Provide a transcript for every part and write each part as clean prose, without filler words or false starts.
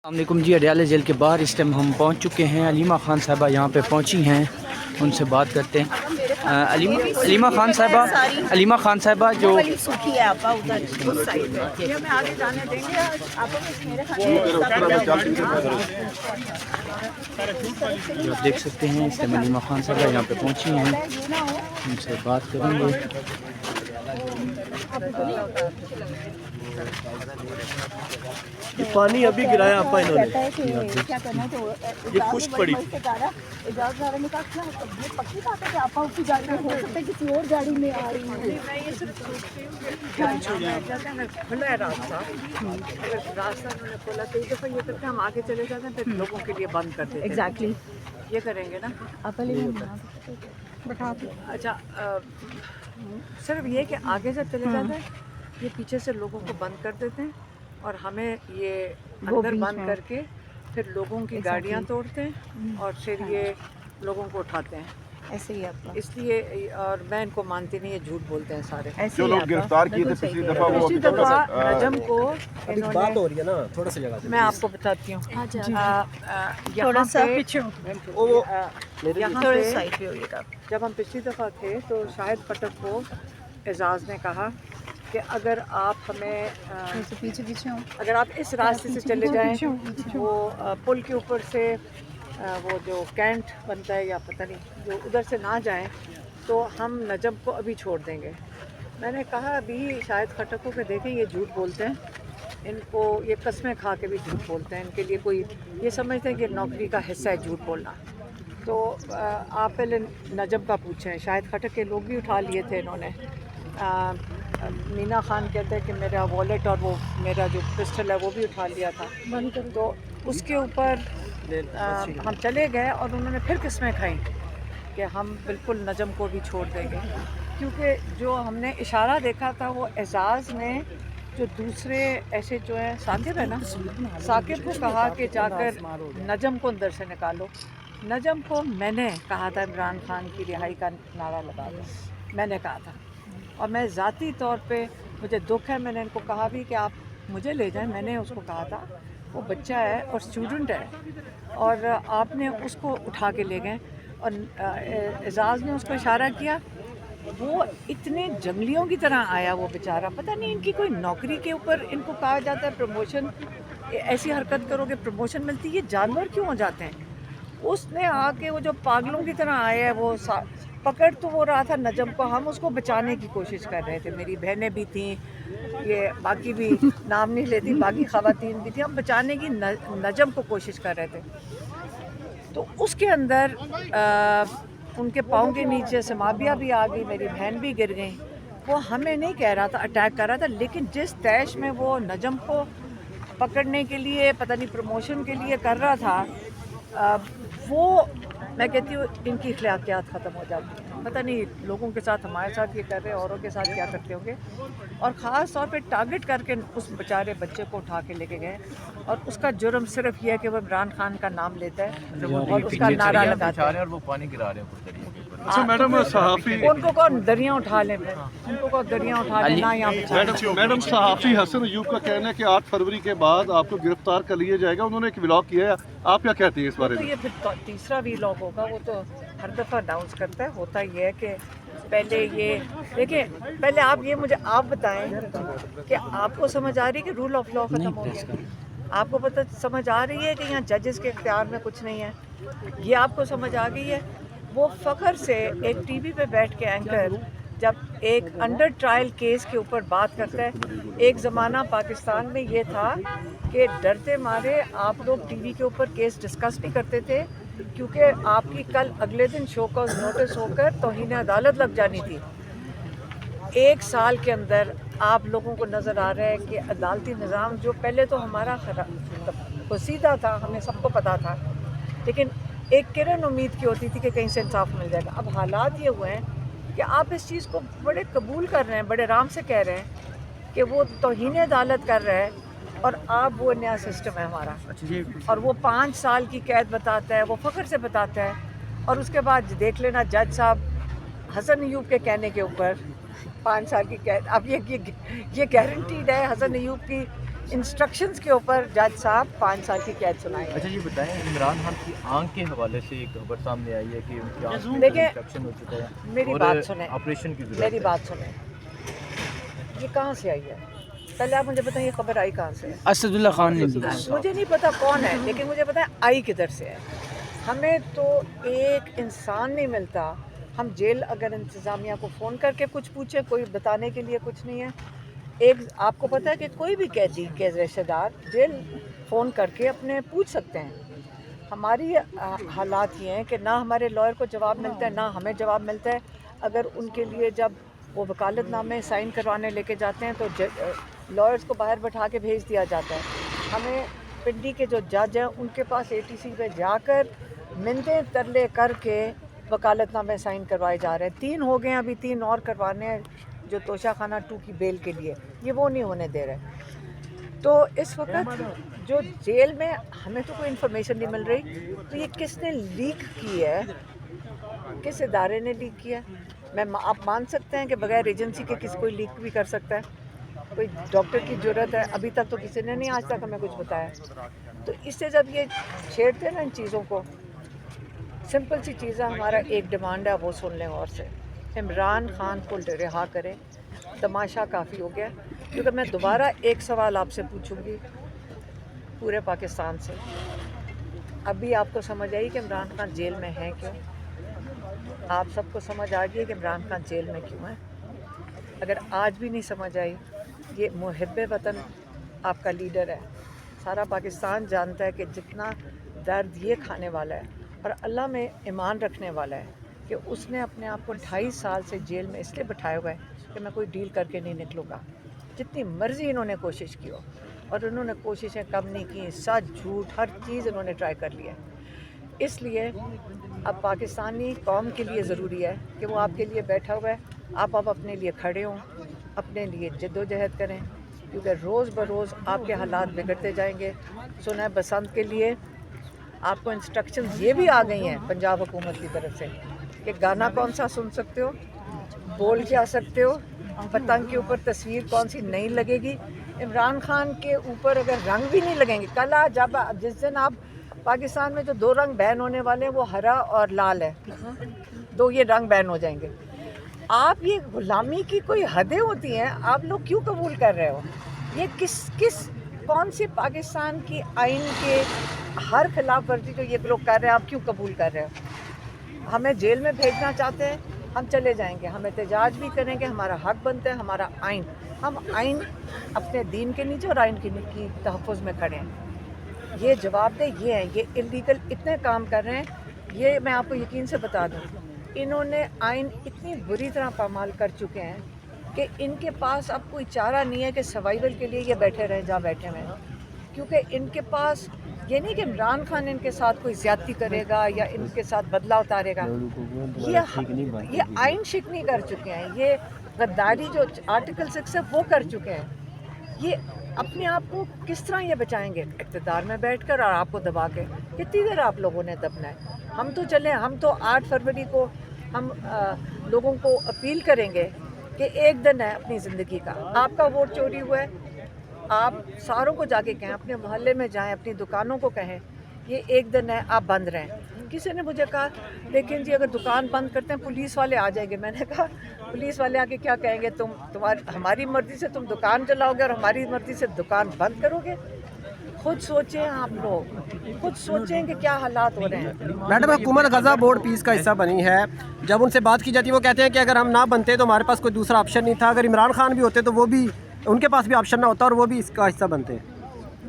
السلام علیکم جی، اڈیالہ جیل کے باہر اس ٹائم ہم پہنچ چکے ہیں۔ علیمہ خان صاحبہ یہاں پہ پہنچی ہیں، ان سے بات کرتے ہیں۔ علیمہ خان صاحبہ جو آپ دیکھ سکتے ہیں اس ٹائم علیمہ خان صاحبہ یہاں پہ پہنچی ہیں، ان سے بات کریں گے۔ یہ پانی ابھی گرایا آپا انہوں نے، یہ خشک پڑی تھی۔ ہم آگے چلے جاتے ہیں پھر لوگوں کے لیے بند کر دیتے ہیں۔ ایگزیکٹلی یہ کریں گے نا۔ اچھا صرف یہ کہ آگے جب چلے جاتے ہیں یہ پیچھے سے لوگوں کو بند کر دیتے ہیں اور ہمیں یہ اندر بند کر کے پھر لوگوں کی گاڑیاں توڑتے ہیں اور پھر یہ لوگوں کو اٹھاتے ہیں۔ ایسے ہی آپ اس لیے، اور میں ان کو مانتی نہیں، یہ جھوٹ بولتے ہیں سارے۔ جو لوگ گرفتار کیے تھے پچھلی دفعہ نجم کو بات ہو رہی ہے نا، تھوڑا سا جگہ میں آپ کو بتاتی ہوں۔ یہاں پہ جب ہم پچھلی دفعہ تھے تو شاہد پٹک کو اعزاز نے کہا کہ اگر آپ ہمیں اگر آپ اس راستے سے چلے جائیں، وہ پل کے اوپر سے وہ جو کینٹ بنتا ہے یا پتہ نہیں، جو ادھر سے نہ جائیں تو ہم نجم کو ابھی چھوڑ دیں گے۔ میں نے کہا ابھی شاہد خٹک کو کہ دیکھیں یہ جھوٹ بولتے ہیں، ان کو یہ قسمیں کھا کے بھی جھوٹ بولتے ہیں، ان کے لیے کوئی یہ سمجھتے ہیں کہ نوکری کا حصہ ہے جھوٹ بولنا۔ تو آپ پہلے نجم کا پوچھیں، شاہد خٹک کے لوگ بھی اٹھا لیے تھے انہوں نے۔ مینا خان کہتے ہیں کہ میرا والیٹ اور وہ میرا جو پسٹل ہے وہ بھی اٹھا لیا تھا۔ تو اس کے اوپر ہم چلے گئے اور انہوں نے پھر قسمیں کھائیں کہ ہم بالکل نجم کو بھی چھوڑ دیں گے، کیونکہ جو ہم نے اشارہ دیکھا تھا وہ اعزاز نے جو دوسرے ایسے جو ہیں ثاقب ہے نا، ثاقب کو کہا کہ جا کر نجم کو اندر سے نکالو۔ نجم کو میں نے کہا تھا عمران خان کی رہائی کا نعرہ لگا دو، میں نے کہا تھا، اور میں ذاتی طور پہ مجھے دکھ ہے، میں نے ان کو کہا بھی کہ آپ مجھے لے جائیں، میں نے اس کو کہا تھا وہ بچہ ہے اور اسٹوڈنٹ ہے اور آپ نے اس کو اٹھا کے لے گئے، اور اعزاز نے اس کو اشارہ کیا، وہ اتنے جنگلیوں کی طرح آیا وہ بیچارہ، پتہ نہیں ان کی کوئی نوکری کے اوپر ان کو کہا جاتا ہے پروموشن، ایسی حرکت کرو گے پروموشن ملتی، یہ جانور کیوں ہو جاتے ہیں؟ اس نے آ کے وہ جو پاگلوں کی طرح آیا ہے، وہ پکڑ تو وہ رہا تھا نجم کو، ہم اس کو بچانے کی کوشش کر رہے تھے، میری بہنیں بھی تھیں، یہ باقی بھی نام نہیں لیتی، باقی خواتین بھی تھیں، ہم بچانے کی نجم کو کوشش کر رہے تھے۔ تو اس کے اندر ان کے پاؤں کے نیچے سمابیہ بھی آ گئی، میری بہن بھی گر گئیں۔ وہ ہمیں نہیں کہہ رہا تھا اٹیک کر رہا تھا، لیکن جس تیش میں وہ نجم کو پکڑنے کے لیے پتہ نہیں پروموشن کے لیے کر رہا تھا، وہ میں کہتی ہوں ان کی اخلاقیات ختم ہو جاتی ہیں، پتہ نہیں لوگوں کے ساتھ ہمارے ساتھ یہ کر رہے ہیں، اوروں کے ساتھ کیا کرتے ہوں گے، اور خاص طور پہ ٹارگٹ کر کے اس بیچارے بچے کو اٹھا کے لے کے گئے، اور اس کا جرم صرف یہ ہے کہ وہ عمران خان کا نام لیتا ہے اور اس کا نعرہ لگاتا ہے، اور وہ پانی گرا رہے ہیں۔ اچھا میڈم، صحافی ان کو کون دریا اٹھا لیں، ان کو کون دریا اٹھا لیں، نہ یہاں بچا۔ میڈم صحافی حسن ایوب کا کہنا ہے کہ 8 فروری کے بعد آپ کو گرفتار کر لیا جائے گا، انہوں نے ایک ولاگ کیا ہے، آپ کیا کہتے ہیں اس بارے تو میں؟ یہ پھر تیسرا بھی لاگ ہوگا، وہ تو ہر دفعہ اناؤنس کرتا ہے، ہوتا یہ ہے کہ پہلے یہ دیکھیں، پہلے آپ یہ مجھے آپ بتائیں کہ آپ کو سمجھ آ رہی ہے کہ رول آف لا ختم ہو گیا؟ آپ کو پتہ سمجھ آ رہی ہے کہ یہاں ججز کے اختیار میں کچھ نہیں ہے؟ یہ آپ کو سمجھ آ گئی ہے؟ وہ فخر سے ایک ٹی وی پہ بیٹھ کے اینکر جب ایک انڈر ٹرائل کیس کے اوپر بات کرتا ہے، ایک زمانہ پاکستان میں یہ تھا کہ ڈرتے مارے آپ لوگ ٹی وی کے اوپر کیس ڈسکس نہیں کرتے تھے، کیونکہ آپ کی کل اگلے دن شو کاز نوٹس ہو کر توہین عدالت لگ جانی تھی۔ 1 سال کے اندر آپ لوگوں کو نظر آ رہا ہے کہ عدالتی نظام جو پہلے تو ہمارا قصیدہ تھا، ہمیں سب کو پتہ تھا، لیکن ایک کرن امید کی ہوتی تھی کہ کہیں سے انصاف مل جائے گا۔ اب حالات یہ ہوئے ہیں کہ آپ اس چیز کو بڑے قبول کر رہے ہیں، بڑے آرام سے کہہ رہے ہیں کہ وہ توہین عدالت کر رہا ہے، اور آپ وہ نیا سسٹم ہے ہمارا، اور وہ 5 سال کی قید بتاتا ہے، وہ فخر سے بتاتا ہے، اور اس کے بعد دیکھ لینا جج صاحب حسن ایوب کے کہنے کے اوپر 5 سال کی قید۔ اب یہ گارنٹیڈ ہے حسن ایوب کی इंस्ट्रक्शंस के ऊपर जज साहब 5 साल की कैद सुनाई है। अच्छा ये बताएं, इमरान खान की आंख के हवाले से एक खबर सामने आई है कि उनकी आंख में देखिए, इंफेक्शन हो चुका है मेरी और बात सुने, ऑपरेशन की जरूरत मेरी है। बात सुने, ये कहाँ से आई है? पहले आप मुझे बताइए खबर आई कहाँ से है? असदुल्ला खान ने दी। मुझे नहीं पता कौन है, लेकिन मुझे पता है आई किधर से है। हमें तो एक इंसान नहीं मिलता। हम जेल अगर इंतज़ामिया को फ़ोन करके कुछ पूछे, कोई बताने के लिए कुछ नहीं है। एक आपको पता है कि कोई भी कैदी के रिश्तेदार जेल फ़ोन करके अपने पूछ सकते हैं। हमारी हालात ये हैं कि ना हमारे लॉयर को जवाब मिलता है, ना हमें जवाब मिलता है। अगर उनके लिए जब वो वकालतनामे साइन करवाने लेके जाते हैं तो लॉयर्स को बाहर बैठा के भेज दिया जाता है। हमें पिंडी के जो जज हैं उनके पास ATC पे जाकर मिन्नतें तरले करके वकालतनामे साइन करवाए जा रहे हैं। 3 हो गए हैं, अभी 3 और करवाने हैं जो तोशा खाना 2 की बेल के लिए, ये वो नहीं होने दे रहे। तो इस वक्त जो जेल में हमें तो कोई इन्फॉर्मेशन नहीं मिल रही, तो ये किसने लीक की है, किस इदारे ने लीक किया है? आप मान सकते हैं कि बगैर एजेंसी के किसी कोई लीक भी कर सकता है? कोई डॉक्टर की ज़रूरत है? अभी तक तो किसी ने नहीं आज तक हमें कुछ बताया। तो इससे जब ये छेड़ते हैं ना इन चीज़ों को, सिंपल सी चीज़ है, हमारा एक डिमांड है, वो सुन लें और से, इमरान खान को रिहा करें। तमाशा काफ़ी हो गया। क्योंकि मैं दोबारा एक सवाल आपसे पूछूंगी पूरे पाकिस्तान से, अभी आपको समझ आई कि इमरान खान जेल में हैं क्यों? आप सबको समझ आ गई कि इमरान खान जेल में क्यों है? अगर आज भी नहीं समझ आई, ये मुहिब्बे वतन आपका लीडर है, सारा पाकिस्तान जानता है कि जितना दर्द ये खाने वाला है और अल्लाह में ईमान रखने वाला है कि उसने अपने आप को 2.5 साल से जेल में इसलिए बिठाया हुआ है कि मैं कोई डील करके नहीं निकलूँगा। जितनी मर्ज़ी इन्होंने कोशिश की हो, और उन्होंने कोशिशें कम नहीं की, सच झूठ हर चीज़ इन्होंने ट्राई कर लिया है। इसलिए अब पाकिस्तानी कौम के लिए ज़रूरी है कि वो आपके लिए बैठा हुआ है, आप अपने लिए खड़े हों, अपने लिए जद्दोजहद करें, क्योंकि रोज़ बरोज़ आपके हालात बिगड़ते जाएंगे। सुना है बसंत के लिए आपको इंस्ट्रक्शंस ये भी आ गई हैं पंजाब हुकूमत की तरफ से कि गाना कौन सा सुन सकते हो, बोल क्या सकते हो, पतंग के ऊपर तस्वीर कौन सी नहीं लगेगी। इमरान खान के ऊपर अगर रंग भी नहीं लगेंगे, कल जब जिस दिन आप पाकिस्तान में जो 2 रंग बैन होने वाले हैं वो हरा और लाल है, 2 ये रंग बैन हो जाएंगे। आप ये गुलामी की कोई हदें होती हैं, आप लोग क्यों कबूल कर रहे हो? ये किस कौन सी पाकिस्तान की आइन के हर खिलाफ वर्जी जो ये लोग कर रहे हैं, आप क्यों कबूल कर रहे हो? हमें जेल में भेजना चाहते हैं, हम चले जाएंगे, हम एहतजाज भी करेंगे, हमारा हक बनता है, हमारा आइन, हम आइन अपने दीन के नीचे और आइन की तहफ़्फ़ुज़ में खड़े हैं। ये जवाबदेह ये हैं, ये इलीगल इतने काम कर रहे हैं। ये मैं आपको यकीन से बता दूं, इन्होंने आइन इतनी बुरी तरह पामाल कर चुके हैं कि इनके पास अब कोई चारा नहीं है कि सर्वाइवल के लिए ये बैठे रहे जहाँ बैठे हुए हैं। क्योंकि इनके पास ये नहीं कि इमरान खान इनके साथ कोई ज़्यादती करेगा या इनके साथ बदला उतारेगा, ये आइन शिकनी कर चुके हैं, ये गद्दारी जो आर्टिकल 6 है वो कर चुके हैं। ये अपने आप को किस तरह ये बचाएंगे? इक़्तिदार में बैठकर और आपको दबा के। कितनी देर आप लोगों ने दबना है? हम तो चलें, हम तो 8 फरवरी को हम लोगों को अपील करेंगे कि एक दिन है अपनी ज़िंदगी का, आपका वोट चोरी हुआ है, आप सारों को जाके कहें, अपने मोहल्ले में जाएं, अपनी दुकानों को कहें ये एक दिन है, आप बंद रहें। किसी ने मुझे कहा लेकिन जी अगर दुकान बंद करते हैं पुलिस वाले आ जाएंगे। मैंने कहा पुलिस वाले आके क्या कहेंगे? हमारी मर्ज़ी से तुम दुकान चलाओगे और हमारी मर्ज़ी से दुकान बंद करोगे? खुद सोचें, आप लोग खुद सोचें कि क्या हालात हो रहे हैं। मैडम, हुकूमत गज़ा बोर्ड पीस का हिस्सा बनी है, जब उनसे बात की जाती है वो कहते हैं कि अगर हम ना बनते तो हमारे पास कोई दूसरा ऑप्शन नहीं था, अगर इमरान खान भी होते तो वो भी उनके पास भी ऑप्शन ना होता और वो भी इसका हिस्सा बनते।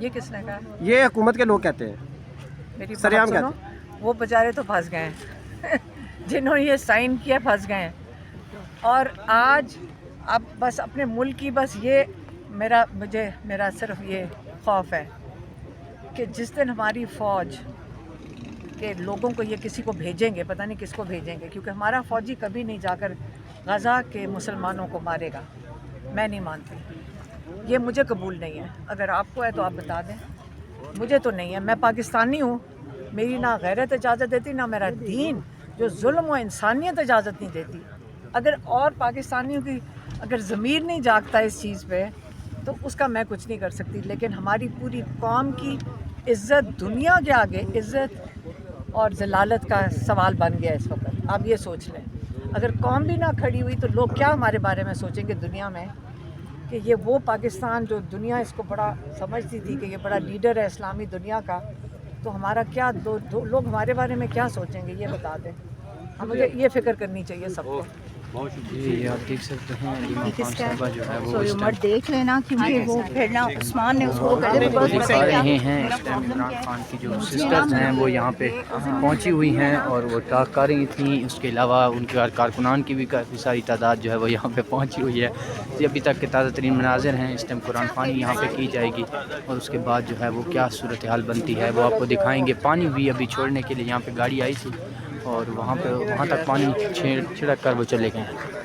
ये किसने कहा? ये हुकूमत के लोग कहते हैं। मेरी सरेआम बात सुनो, वो बेचारे तो फंस गए हैं जिन्होंने ये साइन किया फंस गए हैं। और आज अब बस अपने मुल्क की बस ये मेरा सिर्फ ये खौफ है कि जिस दिन हमारी फ़ौज के लोगों को ये किसी को भेजेंगे, पता नहीं किसको भेजेंगे, क्योंकि हमारा फ़ौजी कभी नहीं जाकर गज़ा के मुसलमानों को मारेगा। मैं नहीं मानती, ये मुझे कबूल नहीं है। अगर आपको है तो आप बता दें, मुझे तो नहीं है। मैं पाकिस्तानी हूँ, मेरी ना गैरत इजाज़त देती, ना मेरा दीन जो जुल्म व इंसानियत इजाज़त नहीं देती। अगर और पाकिस्तानियों की अगर ज़मीर नहीं जागता इस चीज़ पे तो उसका मैं कुछ नहीं कर सकती, लेकिन हमारी पूरी कौम की इज़्ज़त दुनिया के आगे इज़्ज़त और जलालत का सवाल बन गया इस वक्त। आप ये सोच लें, अगर कौम भी ना खड़ी हुई तो लोग क्या हमारे बारे में सोचेंगे दुनिया में, कि ये वो पाकिस्तान जो दुनिया इसको बड़ा समझती थी कि ये बड़ा लीडर है इस्लामी दुनिया का, तो हमारा क्या लोग हमारे बारे में क्या सोचेंगे ये बता दें। मुझे ये फिक्र करनी चाहिए सबको। ये आप देख सकते हैं अलीमा खान साहबा जो है वो इस टाइम देख लेना, क्योंकि वो फिर ना उस्मान ने उसको दिखा रहे हैं। इस टाइम इमरान खान की जो सिस्टर्स हैं वो यहाँ पे पहुँची हुई हैं और वो टॉक कर रही थी। उसके अलावा उनके कारकुनान की भी काफ़ी सारी तादाद जो है वो यहाँ पे पहुँची हुई है। ये अभी तक के ताज़ा तरीन मनाज़िर हैं। इस टाइम कुरान ख़वानी यहाँ पे की जाएगी और उसके बाद जो है वो क्या सूरत हाल बनती है वो आपको दिखाएँगे। पानी भी अभी छोड़ने के लिए यहाँ पर गाड़ी आई थी और वहाँ तक पानी छिड़क कर वो चले गए हैं।